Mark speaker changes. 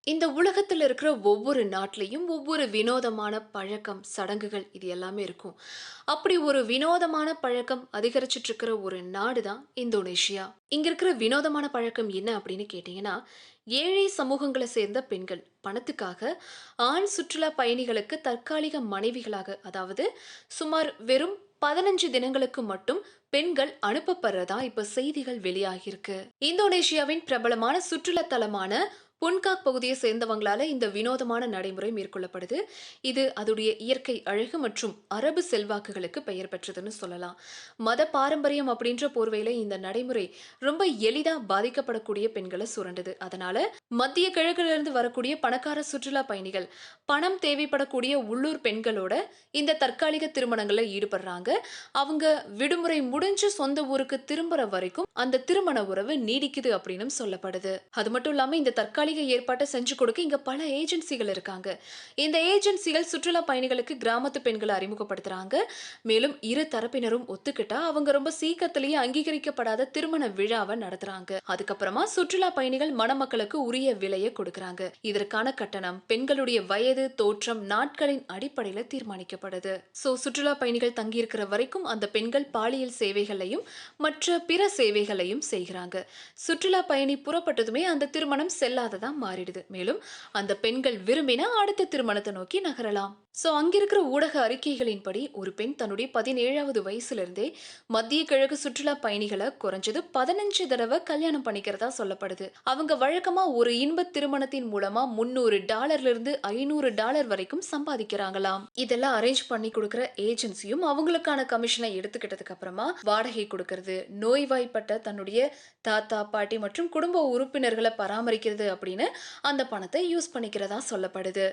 Speaker 1: இந்த உலகத்துல இருக்கிற ஒவ்வொரு நாட்டிலையும் ஒவ்வொரு வினோதமான பழக்கம், சடங்குகள் இது எல்லாமே இருக்கும். அப்படி ஒரு வினோதமான பழக்கம் அதிகரிச்சுட்டு இருக்கிற ஒரு நாடு தான் இந்தோனேஷியா. இங்க இருக்கிற வினோதமான பழக்கம் என்ன அப்படின்னு கேட்டீங்கன்னா, ஏழை சமூகங்கள சேர்ந்த பெண்கள் பணத்துக்காக ஆண் சுற்றுலா பயணிகளுக்கு தற்காலிக மனைவிகளாக, அதாவது சுமார் வெறும் 15 தினங்களுக்கு மட்டும் பெண்கள் அனுப்பப்படுறதா இப்ப செய்திகள் வெளியாகியிருக்கு. இந்தோனேஷியாவின் பிரபலமான சுற்றுலா தலமான புன்காக் பகுதியை சேர்ந்தவங்களால இந்த வினோதமான நடைமுறை மேற்கொள்ளப்படுது. இது அதுடைய இயற்கை அழகு மற்றும் அரபு செல்வாக்குகளுக்கு பெயர் பெற்றதுன்னு சொல்லலாம். மத பாரம்பரியம் அப்படின்ற போர்வையில இந்த நடைமுறை ரொம்ப எளிதா பாதிக்கப்படக்கூடிய பெண்களை சுரண்டுது. அதனால மத்திய கிழக்குல இருந்து வரக்கூடிய பணக்கார சுற்றுலா பயணிகள் பணம் தேவைப்படக்கூடிய உள்ளூர் பெண்களோட இந்த தற்காலிக திருமணங்கள்ல ஈடுபடுறாங்க. அவங்க விடுமுறை முடிஞ்சு சொந்த ஊருக்கு திரும்புற வரைக்கும் அந்த திருமண உறவு நீடிக்குது அப்படின்னு சொல்லப்படுது. அது மட்டும் இல்லாம இந்த தற்காலிக ஏற்பாட்டை செஞ்சு கொடுக்க இங்க பல ஏஜென்சிகள் இருக்காங்க. இந்த ஏஜென்சிகள் சுற்றுலா பயணிகளுக்கு கிராமத்து பெண்களை அறிமுகப்படுத்துறாங்க. மேலும் இரு தரப்பினரும் ஒத்துக்கிட்டா அவங்க ரொம்ப சீக்கிரத்திலேயே அங்கீகரிக்கப்படாத திருமண விழாவை நடத்துறாங்க. அதுக்கப்புறமா சுற்றுலா பயணிகள் மணமக்களுக்கு உரிய விலையை கொடுக்கறாங்க. இதற்கான கட்டணம் பெண்களுடைய வயது, தோற்றம், நாட்களின் அடிப்படையில தீர்மானிக்கப்படுது. சுற்றுலா பயணிகள் தங்கியிருக்கிற வரைக்கும் அந்த பெண்கள் பாலியல் சேவைகளையும் மற்ற பிற சேவைகளையும் செய்கிறாங்க. சுற்றுலா பயணி புறப்பட்டதுமே அந்த திருமணம் செல்லாததா மாறிடுது. மேலும் அந்த பெண்கள் விரும்பினா அடுத்த திருமணத்தை நோக்கி நகரலாம். அங்கிருக்கிற ஊடக அறிக்கைகளின்படி ஒரு பெண் தன்னுடைய 17வது வயசுல இருந்தே மத்திய கிழக்கு சுற்றுலா பயணிகளை குறைஞ்சது 15 தடவை கல்யாணம் பண்ணிக்கிறதா சொல்லப்படுது. அவங்க வழக்கமா ஒரு இன்ப திருமணத்தின் மூலமா $300 இருந்து $500 வரைக்கும் சம்பாதிக்கிறாங்களாம். இதெல்லாம் அரேஞ்ச் பண்ணி கொடுக்கிற ஏஜென்சியும் அவங்களுக்கான கமிஷனை எடுத்துக்கிட்டதுக்கு அப்புறமா வாடகை கொடுக்கறது, நோய்வாய்ப்பட்ட தன்னுடைய தாத்தா, பாட்டி மற்றும் குடும்ப உறுப்பினர்களை பராமரிக்கிறது அப்படின்னு அந்த பணத்தை யூஸ் பண்ணிக்கிறதா சொல்லப்படுது.